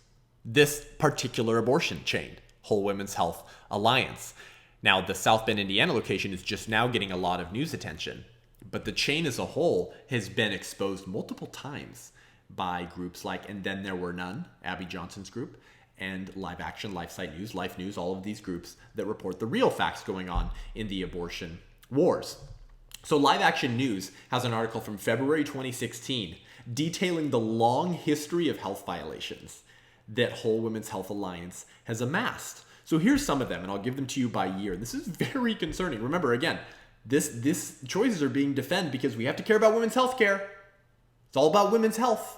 This particular abortion chain, Whole Women's Health Alliance. Now, the South Bend, Indiana location is just now getting a lot of news attention, but the chain as a whole has been exposed multiple times by groups like And Then There Were None, Abby Johnson's group, and Live Action, LifeSite News, Life News, all of these groups that report the real facts going on in the abortion wars. So Live Action News has an article from February 2016 detailing the long history of health violations that Whole Women's Health Alliance has amassed. So here's some of them, and I'll give them to you by year. This is very concerning. Remember, again, this choices are being defended because we have to care about women's health care. It's all about women's health.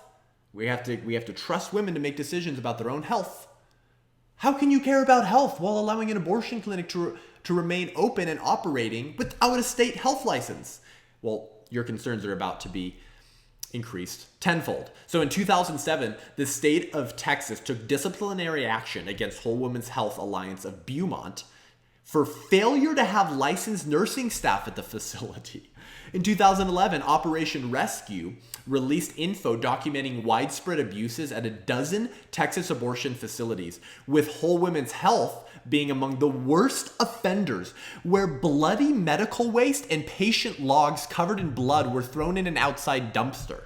We have to trust women to make decisions about their own health. How can you care about health while allowing an abortion clinic to remain open and operating without a state health license? Well, your concerns are about to be increased tenfold. So in 2007, the state of Texas took disciplinary action against Whole Women's Health Alliance of Beaumont for failure to have licensed nursing staff at the facility. In 2011, Operation Rescue released info documenting widespread abuses at a dozen Texas abortion facilities, with Whole Women's Health being among the worst offenders, where bloody medical waste and patient logs covered in blood were thrown in an outside dumpster.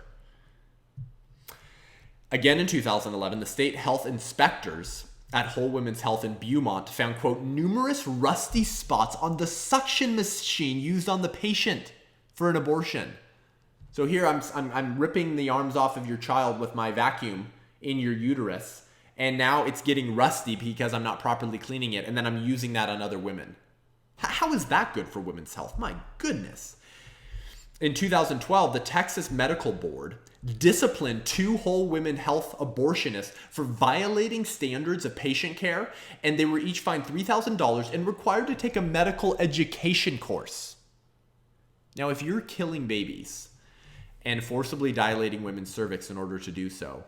Again in 2011, the state health inspectors at Whole Women's Health in Beaumont found, quote, numerous rusty spots on the suction machine used on the patient for an abortion. So here I'm ripping the arms off of your child with my vacuum in your uterus, and now it's getting rusty because I'm not properly cleaning it, and then I'm using that on other women. How is that good for women's health? My goodness. In 2012, the Texas Medical Board disciplined 2 Whole Women Health abortionists for violating standards of patient care, and they were each fined $3,000 and required to take a medical education course. Now, if you're killing babies and forcibly dilating women's cervix in order to do so,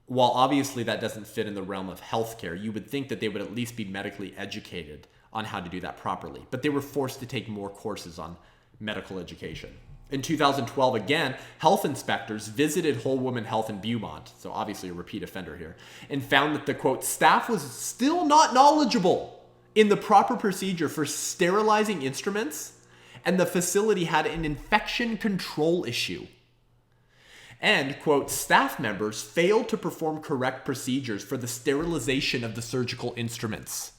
while obviously that doesn't fit in the realm of healthcare, you would think that they would at least be medically educated on how to do that properly. But they were forced to take more courses on medical education. In 2012, again, health inspectors visited Whole Woman Health in Beaumont, so obviously a repeat offender here, and found that the, quote, staff was still not knowledgeable in the proper procedure for sterilizing instruments, and the facility had an infection control issue. And, quote, staff members failed to perform correct procedures for the sterilization of the surgical instruments,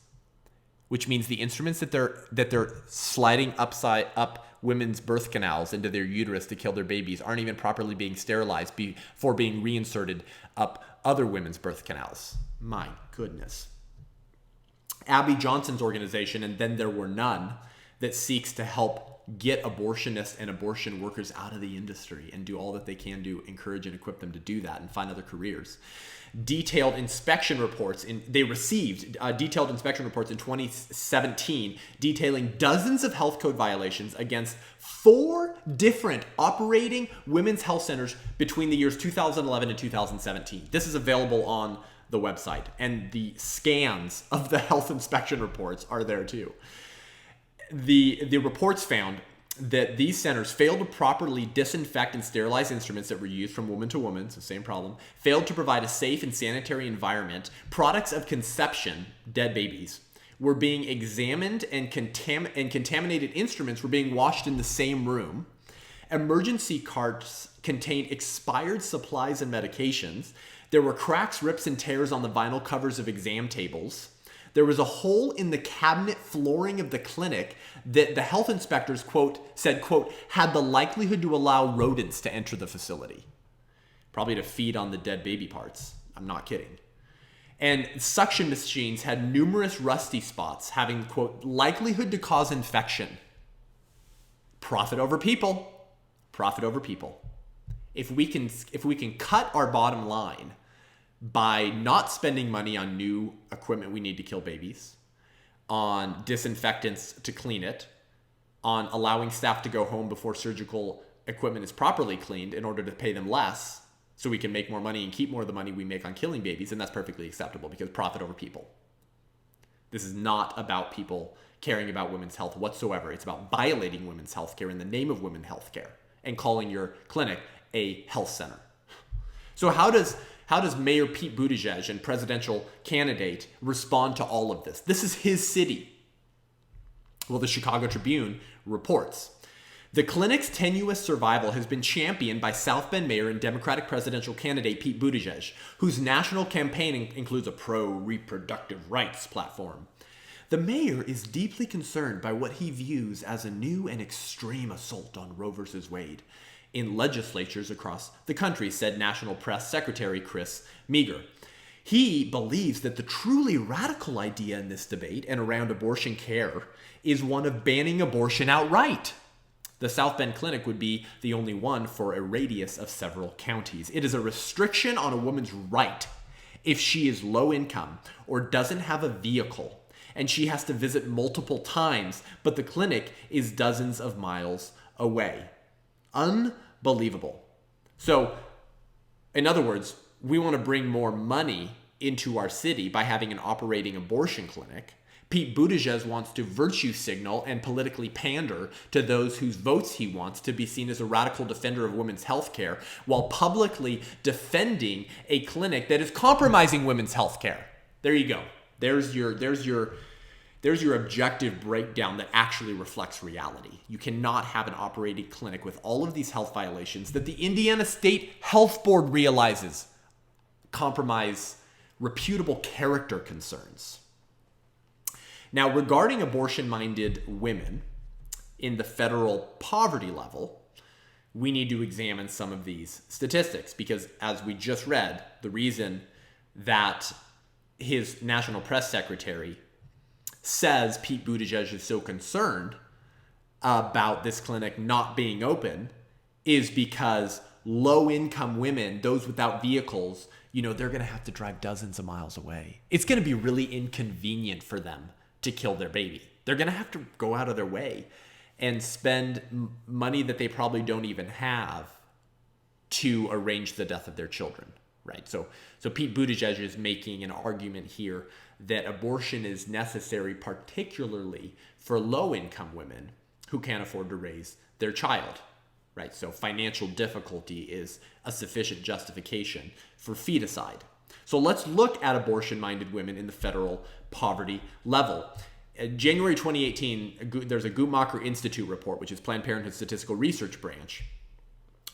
which means the instruments that they're sliding up women's birth canals into their uterus to kill their babies aren't even properly being sterilized before being reinserted up other women's birth canals. My goodness. Abby Johnson's organization, And Then There Were None, that seeks to help get abortionists and abortion workers out of the industry and do all that they can to encourage and equip them to do that and find other careers. They received detailed inspection reports in 2017 detailing dozens of health code violations against 4 different operating women's health centers between the years 2011 and 2017. This is available on the website, and the scans of the health inspection reports are there too. The reports found that these centers failed to properly disinfect and sterilize instruments that were used from woman to woman, so same problem, failed to provide a safe and sanitary environment, products of conception, dead babies, were being examined, and contaminated instruments were being washed in the same room. Emergency carts contained expired supplies and medications. There were cracks, rips, and tears on the vinyl covers of exam tables. There was a hole in the cabinet flooring of the clinic that the health inspectors, quote, said, quote, had the likelihood to allow rodents to enter the facility. Probably to feed on the dead baby parts. I'm not kidding. And suction machines had numerous rusty spots, having, quote, likelihood to cause infection. Profit over people. Profit over people. If we can cut our bottom line by not spending money on new equipment we need to kill babies, on disinfectants to clean it, on allowing staff to go home before surgical equipment is properly cleaned in order to pay them less so we can make more money and keep more of the money we make on killing babies, and that's perfectly acceptable because profit over people. This is not about people caring about women's health whatsoever. It's about violating women's health care in the name of women's health care and calling your clinic a health center. So how does Mayor Pete Buttigieg and presidential candidate respond to all of this? This is his city. Well, the Chicago Tribune reports, the clinic's tenuous survival has been championed by South Bend Mayor and Democratic presidential candidate Pete Buttigieg, whose national campaign includes a pro-reproductive rights platform. The mayor is deeply concerned by what he views as a new and extreme assault on Roe v. Wade in legislatures across the country, said National Press Secretary Chris Meagher. He believes that the truly radical idea in this debate and around abortion care is one of banning abortion outright. The South Bend Clinic would be the only one for a radius of several counties. It is a restriction on a woman's right if she is low income or doesn't have a vehicle and she has to visit multiple times, but the clinic is dozens of miles away. Unbelievable. So, in other words, we want to bring more money into our city by having an operating abortion clinic. Pete Buttigieg wants to virtue signal and politically pander to those whose votes he wants to be seen as a radical defender of women's health care while publicly defending a clinic that is compromising women's health care. There you go. There's your objective breakdown that actually reflects reality. You cannot have an operating clinic with all of these health violations that the Indiana State Health Board realizes compromise reputable character concerns. Now, regarding abortion-minded women in the federal poverty level, we need to examine some of these statistics because, as we just read, the reason that his national press secretary says Pete Buttigieg is so concerned about this clinic not being open is because low-income women, those without vehicles, they're going to have to drive dozens of miles away. It's going to be really inconvenient for them to kill their baby. They're going to have to go out of their way and spend money that they probably don't even have to arrange the death of their children, right? So Pete Buttigieg is making an argument here that abortion is necessary, particularly for low-income women who can't afford to raise their child, right? So financial difficulty is a sufficient justification for feticide. So let's look at abortion-minded women in the federal poverty level. In January 2018, there's a Guttmacher Institute report, which is Planned Parenthood's statistical research branch,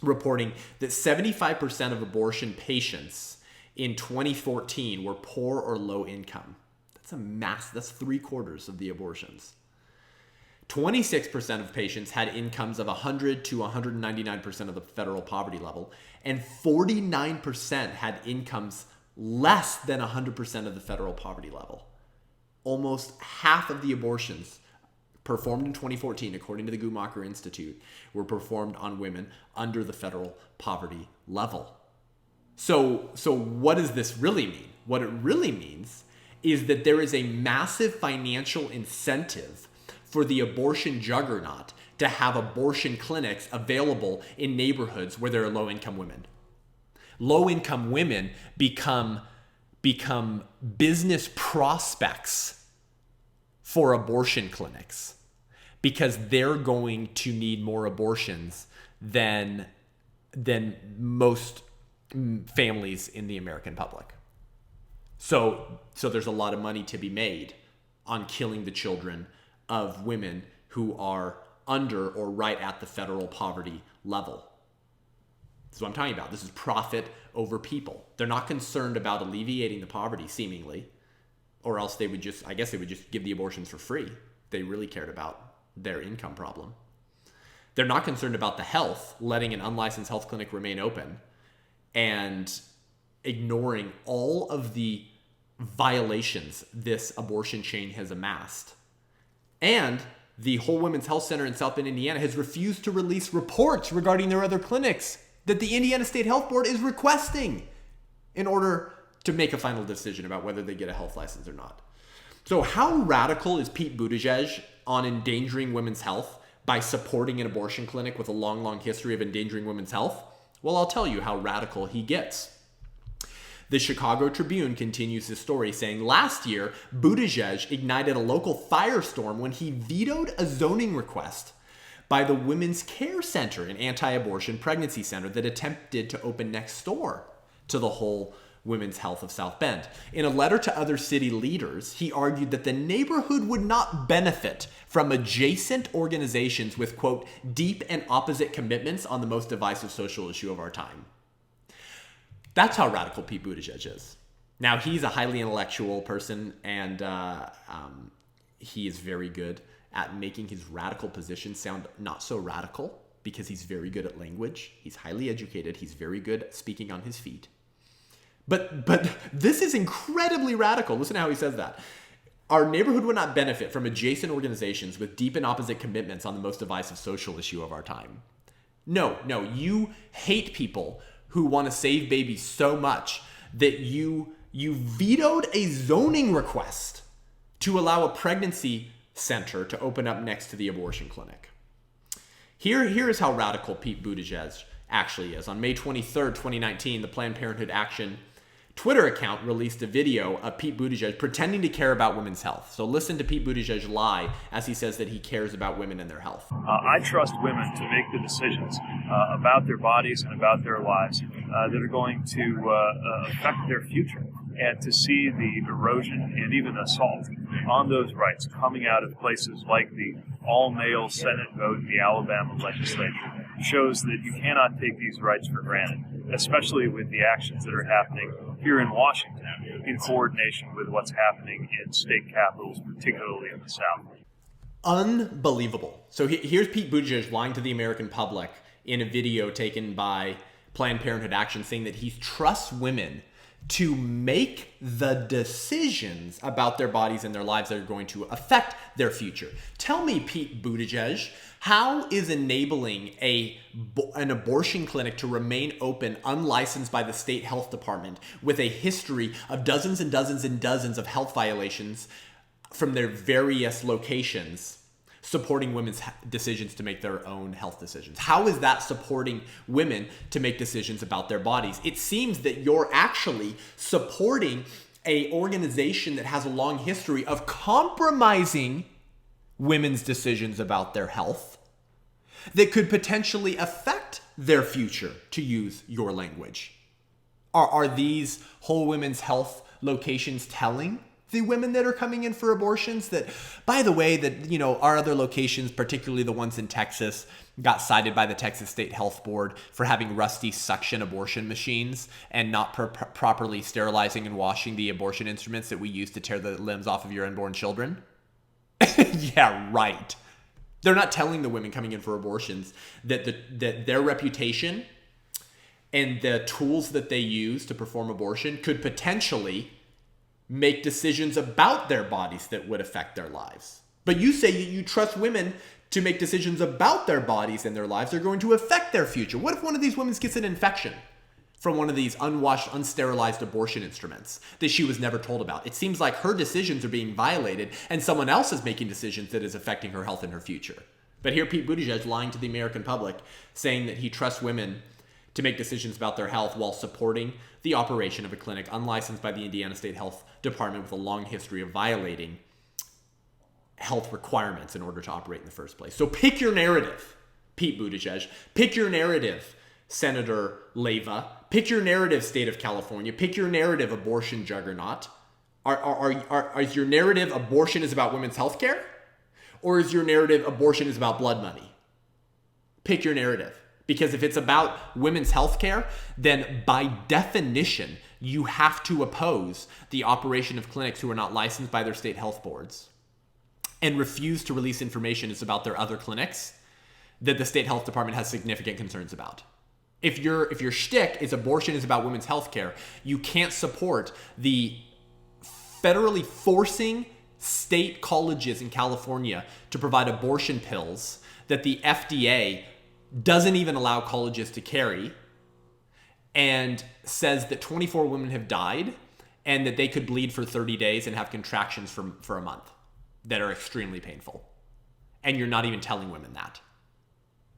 reporting that 75% of abortion patients in 2014 were poor or low income. That's 3/4 of the abortions. 26% of patients had incomes of 100 to 199% of the federal poverty level, and 49% had incomes less than 100% of the federal poverty level. Almost half of the abortions performed in 2014, according to the Guttmacher Institute, were performed on women under the federal poverty level. So what does this really mean? What it really means is that there is a massive financial incentive for the abortion juggernaut to have abortion clinics available in neighborhoods where there are low-income women. Low-income women become business prospects for abortion clinics because they're going to need more abortions than most families in the American public. So there's a lot of money to be made on killing the children of women who are under or right at the federal poverty level. This is what I'm talking about. This is profit over people. They're not concerned about alleviating the poverty, seemingly, or else they would just give the abortions for free. They really cared about their income problem. They're not concerned about the health, letting an unlicensed health clinic remain open and ignoring all of the violations this abortion chain has amassed. And the Whole Women's Health Center in South Bend, Indiana has refused to release reports regarding their other clinics that the Indiana State Health Board is requesting in order to make a final decision about whether they get a health license or not. So how radical is Pete Buttigieg on endangering women's health by supporting an abortion clinic with a long, long history of endangering women's health? Well, I'll tell you how radical he gets. The Chicago Tribune continues his story saying, last year, Buttigieg ignited a local firestorm when he vetoed a zoning request by the Women's Care Center, an anti-abortion pregnancy center that attempted to open next door to the Whole Women's Health of South Bend. In a letter to other city leaders, he argued that the neighborhood would not benefit from adjacent organizations with, quote, deep and opposite commitments on the most divisive social issue of our time. That's how radical Pete Buttigieg is. Now, he's a highly intellectual person, and he is very good at making his radical position sound not so radical because he's very good at language. He's highly educated. He's very good at speaking on his feet. But this is incredibly radical. Listen to how he says that. Our neighborhood would not benefit from adjacent organizations with deep and opposite commitments on the most divisive social issue of our time. No, you hate people who want to save babies so much that you you vetoed a zoning request to allow a pregnancy center to open up next to the abortion clinic. Here is how radical Pete Buttigieg actually is. On May 23rd, 2019, the Planned Parenthood Action Twitter account released a video of Pete Buttigieg pretending to care about women's health. So listen to Pete Buttigieg lie as he says that he cares about women and their health.
I trust women to make the decisions about their bodies and about their lives that are going to affect their future, and to see the erosion and even assault on those rights coming out of places like the all-male Senate vote in the Alabama legislature shows that you cannot take these rights for granted, especially with the actions that are happening here in Washington in coordination with what's happening in state capitals, particularly in the South.
Unbelievable. So here's Pete Buttigieg lying to the American public in a video taken by Planned Parenthood Action, saying that he trusts women to make the decisions about their bodies and their lives that are going to affect their future. Tell me, Pete Buttigieg, how is enabling an abortion clinic to remain open unlicensed by the state health department with a history of dozens and dozens and dozens of health violations from their various locations supporting women's decisions to make their own health decisions? How is that supporting women to make decisions about their bodies? It seems that you're actually supporting an organization that has a long history of compromising women's decisions about their health that could potentially affect their future, to use your language. Are these whole women's health locations telling the women that are coming in for abortions that, by the way, that, our other locations, particularly the ones in Texas, got cited by the Texas State Health Board for having rusty suction abortion machines and not properly sterilizing and washing the abortion instruments that we use to tear the limbs off of your unborn children? Yeah, right. They're not telling the women coming in for abortions that their reputation and the tools that they use to perform abortion could potentially make decisions about their bodies that would affect their lives. But you say you trust women to make decisions about their bodies and their lives that are going to affect their future. What if one of these women gets an infection from one of these unwashed, unsterilized abortion instruments that she was never told about? It seems like her decisions are being violated and someone else is making decisions that is affecting her health and her future. But here Pete Buttigieg lying to the American public, saying that he trusts women to make decisions about their health while supporting the operation of a clinic unlicensed by the Indiana State Health Department with a long history of violating health requirements in order to operate in the first place. So pick your narrative, Pete Buttigieg. Pick your narrative, Senator Leiva. Pick your narrative, State of California. Pick your narrative, abortion juggernaut. Is your narrative abortion is about women's health care? Or is your narrative abortion is about blood money? Pick your narrative. Because if it's about women's health care, then by definition, you have to oppose the operation of clinics who are not licensed by their state health boards and refuse to release information about their other clinics that the state health department has significant concerns about. If your shtick is abortion is about women's health care, you can't support the federally forcing state colleges in California to provide abortion pills that the FDA doesn't even allow colleges to carry, and says that 24 women have died and that they could bleed for 30 days and have contractions for a month that are extremely painful. And you're not even telling women that.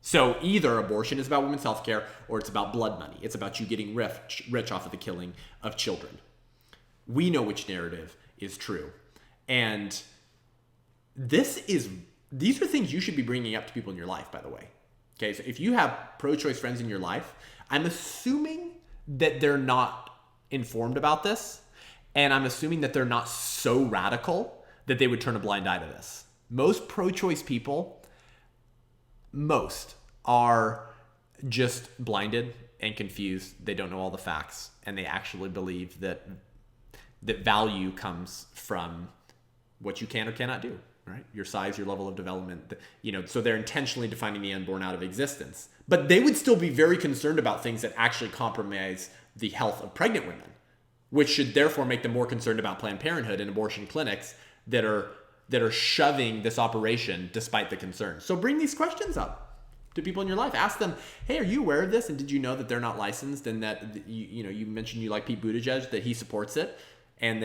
So either abortion is about women's health care or it's about blood money. It's about you getting rich off of the killing of children. We know which narrative is true. And these are things you should be bringing up to people in your life, by the way. Okay, so if you have pro-choice friends in your life, I'm assuming that they're not informed about this, and I'm assuming that they're not so radical that they would turn a blind eye to this. Most pro-choice people, are just blinded and confused. They don't know all the facts, and they actually believe that value comes from what you can or cannot do. Right? Your size, your level of development, so they're intentionally defining the unborn out of existence. But they would still be very concerned about things that actually compromise the health of pregnant women, which should therefore make them more concerned about Planned Parenthood and abortion clinics that are shoving this operation despite the concerns. So bring these questions up. to people in your life. Ask them, hey, are you aware of this? And did you know that they're not licensed, and that you mentioned you like Pete Buttigieg, that he supports it, and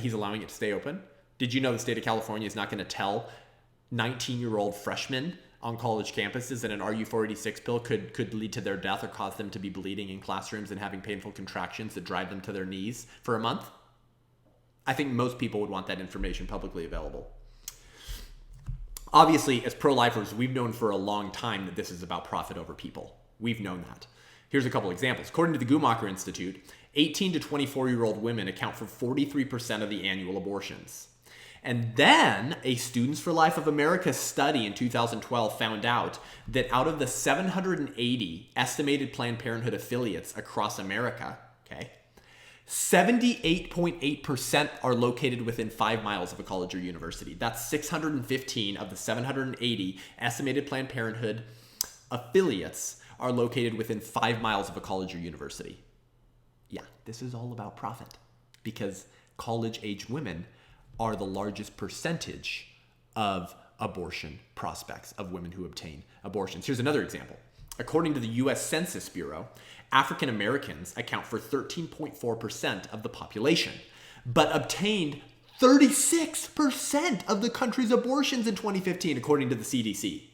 he's allowing it to stay open? Did you know the state of California is not going to tell 19-year-old freshmen on college campuses that an RU486 pill could lead to their death or cause them to be bleeding in classrooms and having painful contractions that drive them to their knees for a month? I think most people would want that information publicly available. Obviously, as pro-lifers, we've known for a long time that this is about profit over people. We've known that. Here's a couple examples. According to the Gumacher Institute, 18 to 24-year-old women account for 43% of the annual abortions. And then a Students for Life of America study in 2012 found out that out of the 780 estimated Planned Parenthood affiliates across America, 78.8% are located within 5 miles of a college or university. That's 615 of the 780 estimated Planned Parenthood affiliates are located within 5 miles of a college or university. Yeah, this is all about profit, because college-age women are the largest percentage of abortion prospects, of women who obtain abortions. Here's another example. According to the U.S. Census Bureau, African Americans account for 13.4% of the population, but obtained 36% of the country's abortions in 2015, according to the CDC.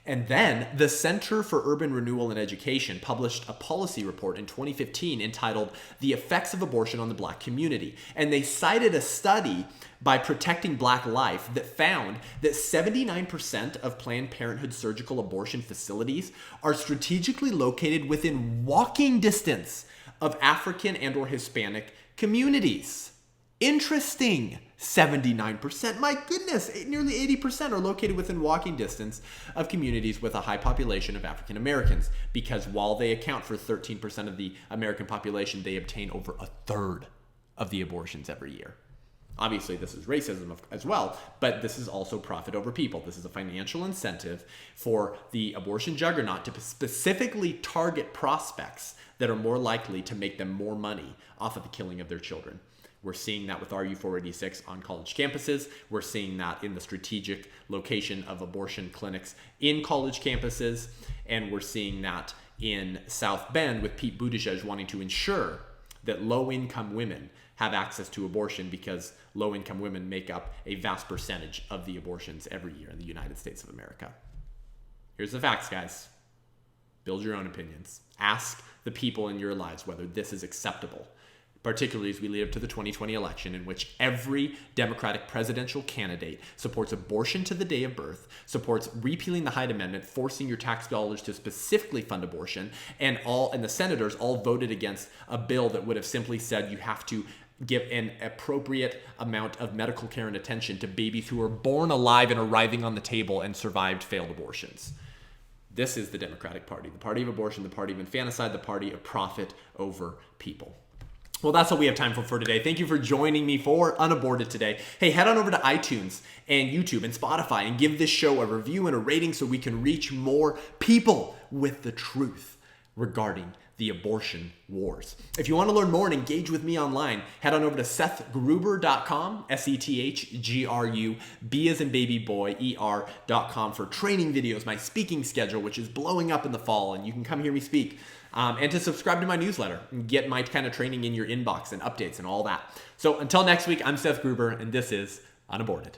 And then the Center for Urban Renewal and Education published a policy report in 2015 entitled "The Effects of Abortion on the Black Community." And they cited a study by Protecting Black Life that found that 79% of Planned Parenthood surgical abortion facilities are strategically located within walking distance of African and or Hispanic communities. Interesting. 79%. My goodness, nearly 80% are located within walking distance of communities with a high population of African Americans, because while they account for 13% of the American population, they obtain over a third of the abortions every year. Obviously, this is racism as well, but this is also profit over people. This is a financial incentive for the abortion juggernaut to specifically target prospects that are more likely to make them more money off of the killing of their children. We're seeing that with RU486 on college campuses. We're seeing that in the strategic location of abortion clinics in college campuses. And we're seeing that in South Bend with Pete Buttigieg wanting to ensure that low-income women have access to abortion, because low-income women make up a vast percentage of the abortions every year in the United States of America. Here's the facts, guys. Build your own opinions. Ask the people in your lives whether this is acceptable, particularly as we lead up to the 2020 election, in which every Democratic presidential candidate supports abortion to the day of birth, supports repealing the Hyde Amendment, forcing your tax dollars to specifically fund abortion, and the senators all voted against a bill that would have simply said you have to give an appropriate amount of medical care and attention to babies who are born alive and arriving on the table and survived failed abortions. This is the Democratic Party, the party of abortion, the party of infanticide, the party of profit over people. Well, that's all we have time for today. Thank you for joining me for UnAborted today. Hey, head on over to iTunes and YouTube and Spotify and give this show a review and a rating so we can reach more people with the truth regarding the abortion wars. If you want to learn more and engage with me online, head on over to SethGruber.com, SethGru, B as in baby boy, ER.com for training videos, my speaking schedule, which is blowing up in the fall, and you can come hear me speak. And to subscribe to my newsletter and get my kind of training in your inbox and updates and all that. So until next week, I'm Seth Gruber, and this is UnAborted.